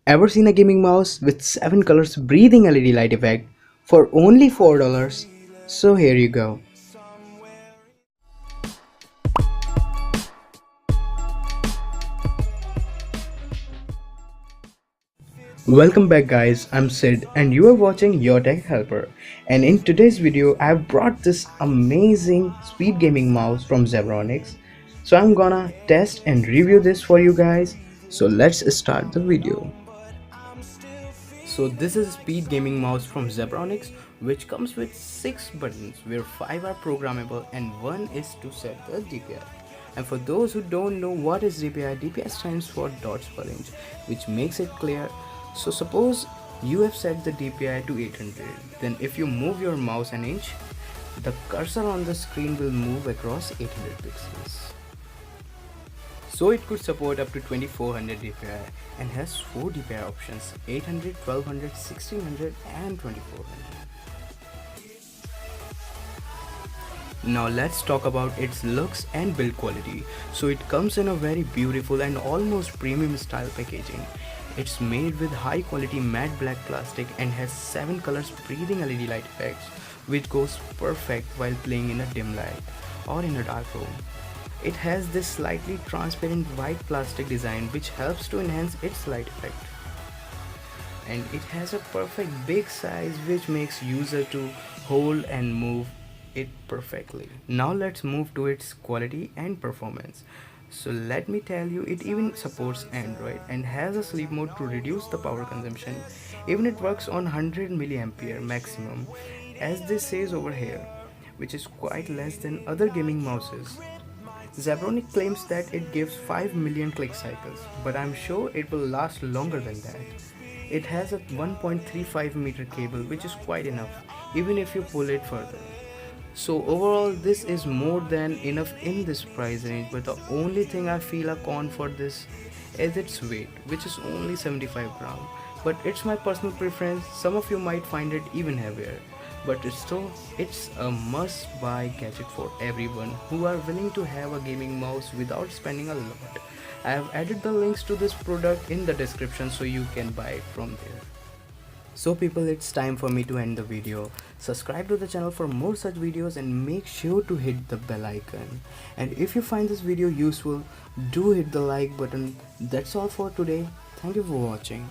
Ever seen a gaming mouse with 7 colors breathing LED light effect for only $4? So here you go. Welcome back guys, I'm Sid and you are watching Your Tech Helper, and in today's video I have brought this amazing speed gaming mouse from Zebronics. So I'm gonna test and review this for you guys. So let's start the video. So this is a speed gaming mouse from Zebronics which comes with 6 buttons where 5 are programmable and 1 is to set the DPI. And for those who don't know what is DPI, DPI stands for dots per inch, which makes it clear. So suppose you have set the DPI to 800, then if you move your mouse an inch, the cursor on the screen will move across 800 pixels. So it could support up to 2400 DPI and has 4 DPI options: 800, 1200, 1600 and 2400. Now let's talk about its looks and build quality. So it comes in a very beautiful and almost premium style packaging. It's made with high quality matte black plastic and has 7 colors breathing LED light effects, which goes perfect while playing in a dim light or in a dark room. It has this slightly transparent white plastic design which helps to enhance its light effect. And it has a perfect big size which makes user to hold and move it perfectly. Now let's move to its quality and performance. So let me tell you, it even supports Android and has a sleep mode to reduce the power consumption. Even it works on 100 milliampere maximum, as this says over here, which is quite less than other gaming mouses. Zebronic claims that it gives 5 million click cycles, but I'm sure it will last longer than that. It has a 1.35 meter cable, which is quite enough even if you pull it further. So overall this is more than enough in this price range, but the only thing I feel a con for this is its weight, which is only 75 grams. But it's my personal preference, some of you might find it even heavier. But it's a must buy gadget for everyone who are willing to have a gaming mouse without spending a lot. I have added the links to this product in the description so you can buy it from there. So people, it's time for me to end the video. Subscribe to the channel for more such videos and make sure to hit the bell icon. And if you find this video useful, do hit the like button. That's all for today. Thank you for watching.